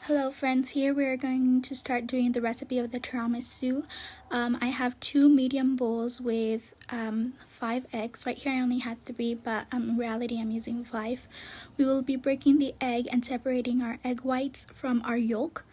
Hello friends, here we are going to start doing the recipe of the tiramisu. I have 2 medium bowls with 5 eggs. Right here I only had 3, but in reality I'm using 5. We will be breaking the egg and separating our egg whites from our yolk.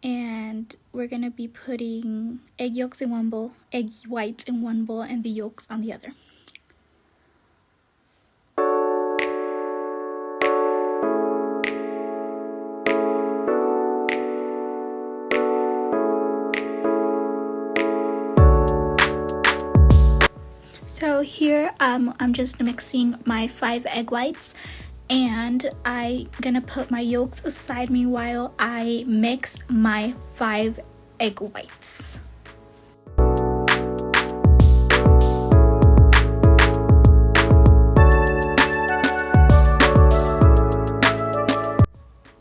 And we're going to be putting egg yolks in one bowl, egg whites in one bowl, and the yolks on the other. So here I'm just mixing my 5 egg whites, and I'm gonna put my yolks aside meanwhile I mix my 5 egg whites.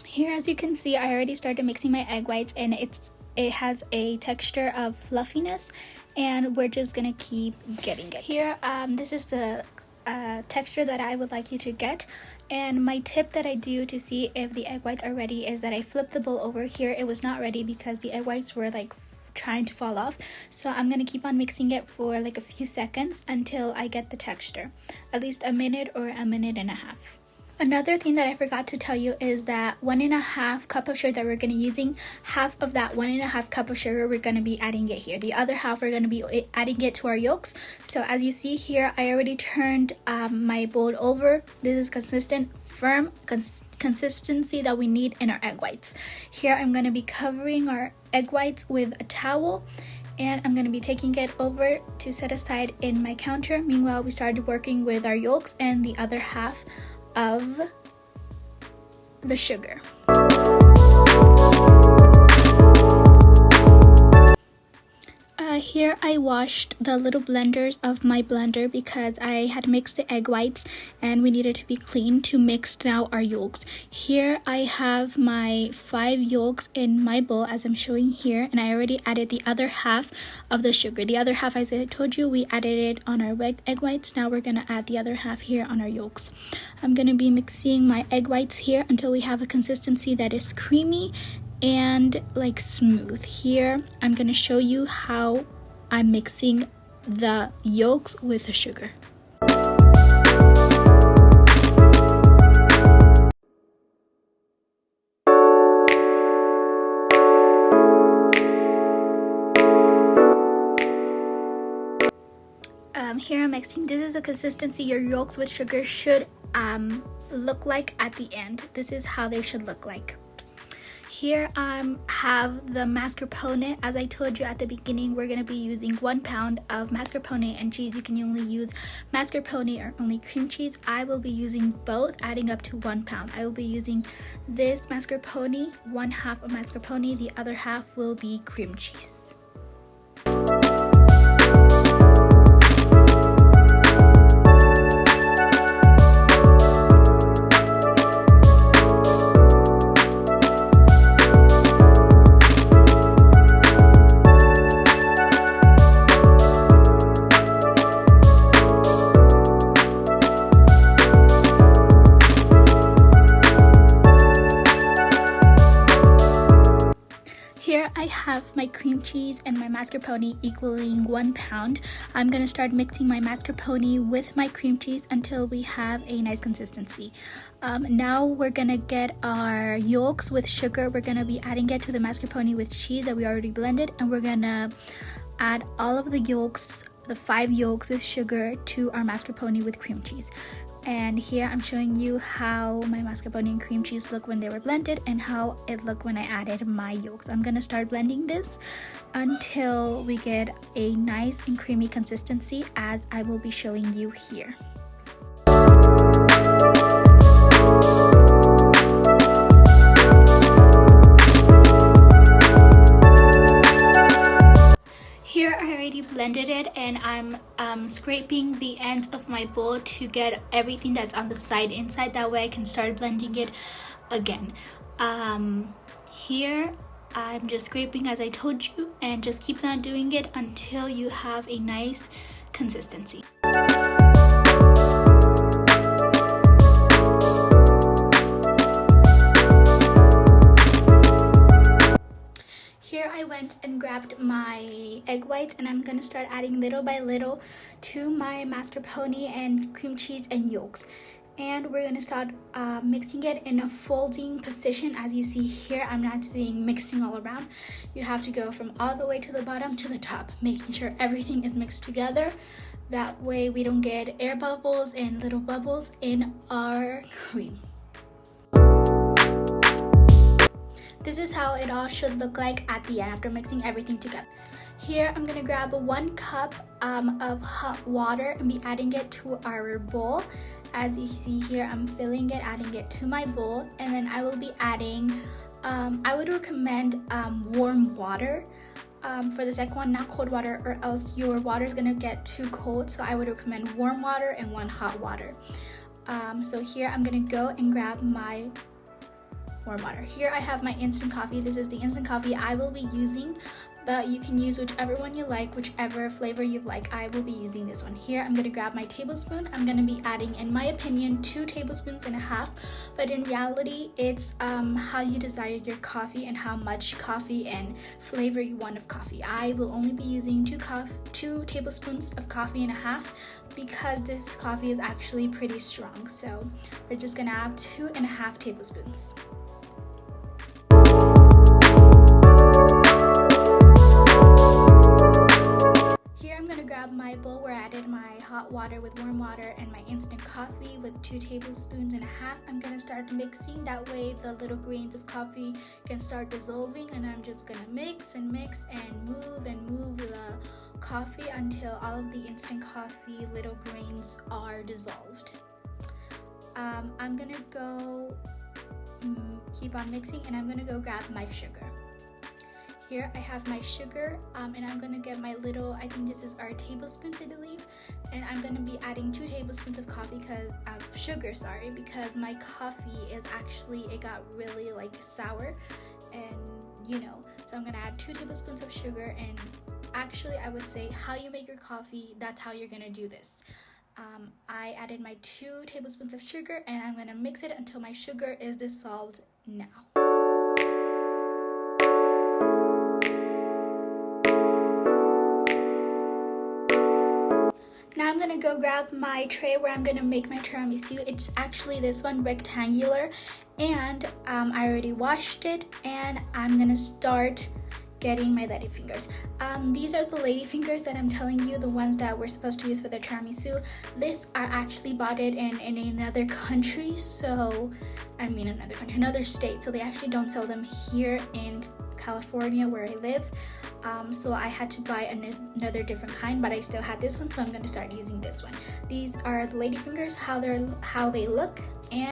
Here, as you can see, I already started mixing my egg whites, and it has a texture of fluffiness, and we're just gonna keep getting it. Here, this is the texture that I would like you to get, and my tip that I do to see if the egg whites are ready is that I flip the bowl over. Here it was not ready because the egg whites were like trying to fall off, so I'm gonna keep on mixing it for like a few seconds until I get the texture, at least a minute or a minute and a half. Another thing that I forgot to tell you is that 1.5 cup of sugar that we're going to be using, half of that 1.5 cup of sugar we're going to be adding it here. The other half we're going to be adding it to our yolks. So as you see here, I already turned my bowl over. This is consistent, firm consistency that we need in our egg whites. Here I'm going to be covering our egg whites with a towel, and I'm going to be taking it over to set aside in my counter. Meanwhile, we started working with our yolks and the other half of the sugar. Here I washed the little blenders of my blender because I had mixed the egg whites and we needed to be clean to mix now our yolks. Here I have my 5 yolks in my bowl as I'm showing here, and I already added the other half of the sugar. The other half, as I told you, we added it on our egg whites. Now we're going to add the other half here on our yolks. I'm going to be mixing my egg whites here until we have a consistency that is creamy and like smooth. Here I'm going to show you how I'm mixing the yolks with the sugar. Here I'm mixing. This is the consistency your yolks with sugar should look like at the end. This is how they should look like. Here I have the mascarpone. As I told you at the beginning, we're going to be using 1 pound of mascarpone and cheese. You can only use mascarpone or only cream cheese. I will be using both, adding up to 1 pound. I will be using this mascarpone, 1/2 of mascarpone, the other half will be cream cheese. Here I have my cream cheese and my mascarpone equaling 1 pound. I'm going to start mixing my mascarpone with my cream cheese until we have a nice consistency. Now we're going to get our yolks with sugar. We're going to be adding it to the mascarpone with cheese that we already blended, and we're going to add all of the yolks, the 5 yolks with sugar, to our mascarpone with cream cheese. And here I'm showing you how my mascarpone and cream cheese look when they were blended and how it looked when I added my yolks. I'm going to start blending this until we get a nice and creamy consistency, as I will be showing you here. Here I already blended it, and I'm scraping the ends of my bowl to get everything that's on the side inside. That way I can start blending it again. Here I'm just scraping as I told you, and just keep on doing it until you have a nice consistency. Here I went and grabbed my egg whites, and I'm gonna start adding little by little to my mascarpone and cream cheese and yolks. And we're gonna start mixing it in a folding position. As you see here, I'm not doing mixing all around. You have to go from all the way to the bottom to the top, making sure everything is mixed together. That way we don't get air bubbles and little bubbles in our cream. This is how it all should look like at the end after mixing everything together. Here I'm gonna grab 1 cup of hot water and be adding it to our bowl. As you see here, I'm filling it, adding it to my bowl, and then I will be adding, I would recommend warm water for the second one, not cold water, or else your water is gonna get too cold. So I would recommend warm water and 1 hot water. So here I'm gonna go and grab my warm water. Here I have my instant coffee. This is the instant coffee I will be using, but you can use whichever one you like, whichever flavor you like. I will be using this one. Here I'm gonna grab my tablespoon. I'm gonna be adding, in my opinion, 2 tablespoons and a half, but in reality it's how you desire your coffee and how much coffee and flavor you want of coffee. I will only be using 2 tablespoons of coffee and a half because this coffee is actually pretty strong. So we're just gonna have 2.5 tablespoons. Grab my bowl where I added my hot water with warm water and my instant coffee with 2 tablespoons and a half. I'm gonna start mixing, that way the little grains of coffee can start dissolving, and I'm just gonna mix and mix and move the coffee until all of the instant coffee little grains are dissolved. I'm gonna go keep on mixing, and I'm gonna go grab my sugar. Here I have my sugar, and I'm gonna get my little, I think this is our tablespoons, I believe, and I'm gonna be adding 2 tablespoons of sugar, because my coffee is actually, it got really like sour, and so I'm gonna add 2 tablespoons of sugar. And actually I would say, how you make your coffee, that's how you're gonna do this. I added my 2 tablespoons of sugar, and I'm gonna mix it until my sugar is dissolved now. Now I'm gonna go grab my tray where I'm gonna make my tiramisu. It's actually this one, rectangular, and I already washed it, and I'm gonna start getting my lady fingers. These are the lady fingers that I'm telling you, the ones that we're supposed to use for the tiramisu. These are actually bought it in another country, another state, so they actually don't sell them here in California where I live. So I had to buy another different kind, but I still had this one, so I'm going to start using this one. These are the lady fingers, how they look. And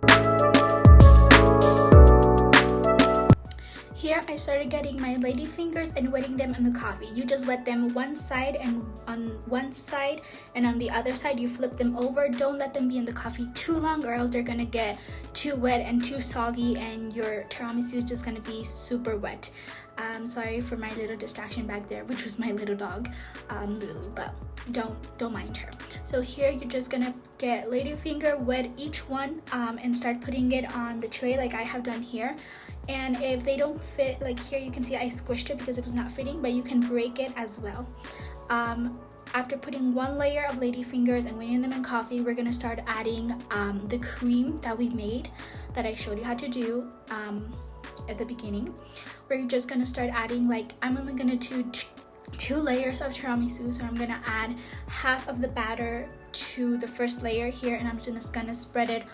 here I started getting my lady fingers and wetting them in the coffee. You just wet them one side, and on one side, and on the other side you flip them over. Don't let them be in the coffee too long, or else they're gonna get too wet and too soggy, and your tiramisu is just gonna be super wet. Sorry for my little distraction back there, which was my little dog, Lulu, but don't mind her. So here you're just gonna get lady finger, wet each one, and start putting it on the tray like I have done here. And if they don't fit, like here you can see I squished it because it was not fitting, but you can break it as well. After putting 1 layer of lady fingers and wetting them in coffee, we're gonna start adding the cream that we made, that I showed you how to do at the beginning. We're just gonna start adding, I'm only gonna do 2 layers of tiramisu, so I'm gonna add half of the batter to the first layer here, and I'm just gonna spread it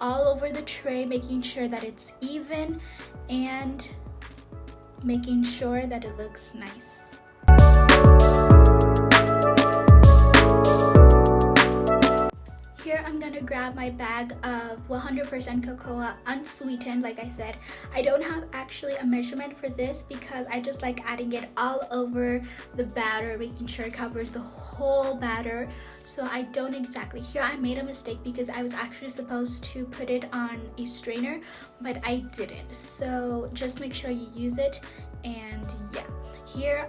all over the tray, making sure that it's even and making sure that it looks nice. Here I'm gonna grab my bag of 100% cocoa unsweetened. Like I said, I don't have actually a measurement for this because I just like adding it all over the batter, making sure it covers the whole batter. So I don't exactly. Here I made a mistake because I was actually supposed to put it on a strainer, but I didn't. So just make sure you use it, and yeah. Here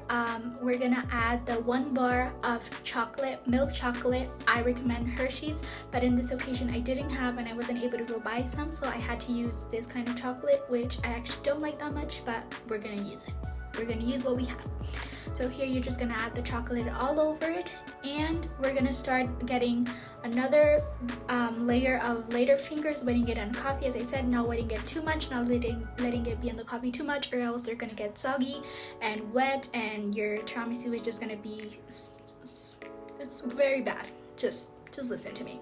we're gonna add the 1 bar of milk chocolate. I recommend Hersheys, but in this occasion I didn't have, and I wasn't able to go buy some, so I had to use this kind of chocolate, which I actually don't like that much, but we're gonna use it. we're gonna use what we have. So here you're just gonna add the chocolate all over it, and we're gonna start getting another layer of later fingers, wetting it on coffee. As I said, not wetting it too much, not letting it be in the coffee too much, or else they're gonna get soggy and wet, and your tiramisu is just gonna be, it's very bad. Just listen to me.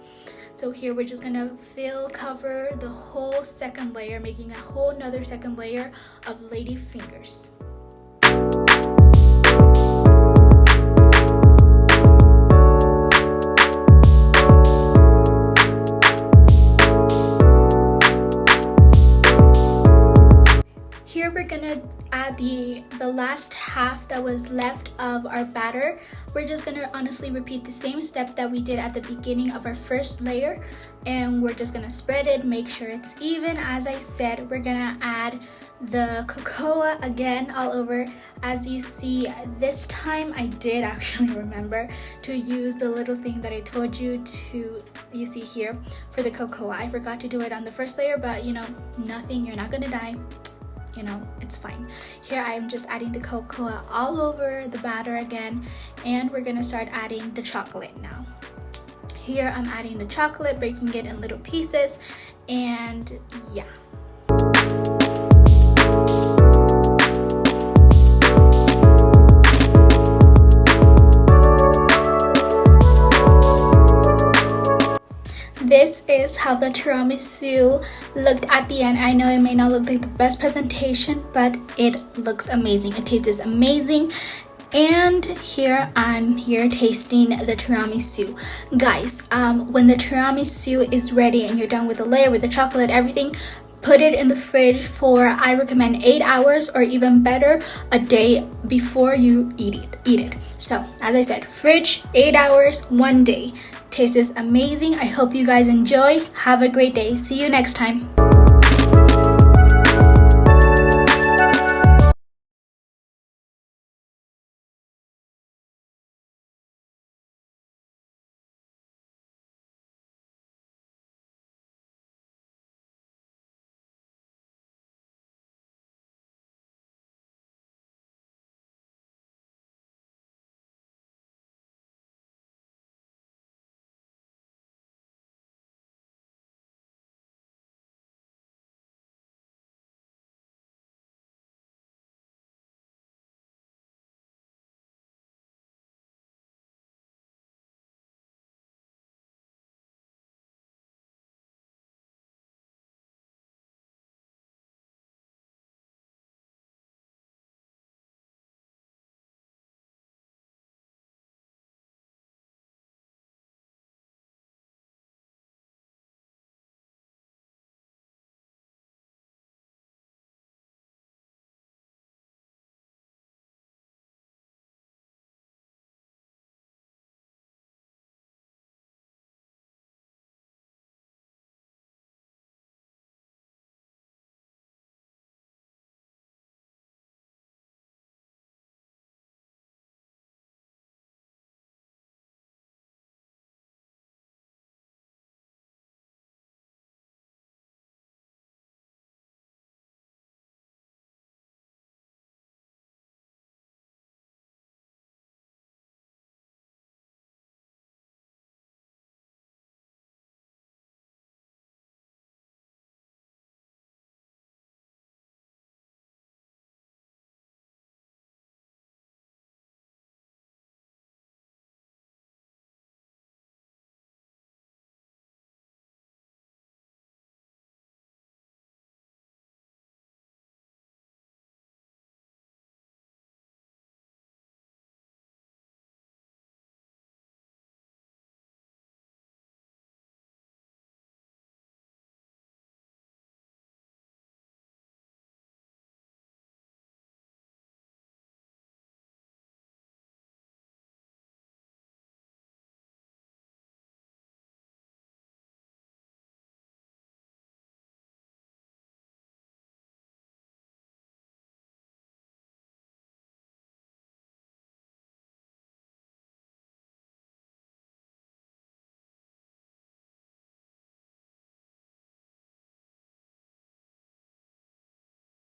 So here we're just gonna cover the whole second layer, making a whole nother second layer of lady fingers. Here we're gonna add the last half that was left of our batter. We're just gonna honestly repeat the same step that we did at the beginning of our first layer, and we're just gonna spread it, make sure it's even. As I said, we're gonna add the cocoa again all over. As you see, this time I did actually remember to use the little thing that I told you to, you see here, for the cocoa. I forgot to do it on the first layer, but you know, nothing, you're not gonna die. You know, it's fine. Here I am just adding the cocoa all over the batter again, and we're gonna start adding the chocolate now. Here I'm adding the chocolate, breaking it in little pieces, and yeah. This is how the tiramisu looked at the end. I know it may not look like the best presentation, but it looks amazing. It tastes amazing. And here I'm tasting the tiramisu. Guys, when the tiramisu is ready and you're done with the layer, with the chocolate, everything, put it in the fridge for, I recommend 8 hours, or even better, a day before you eat it. So as I said, fridge, 8 hours, 1 day. Tastes amazing. I hope you guys enjoy. Have a great day. See you next time.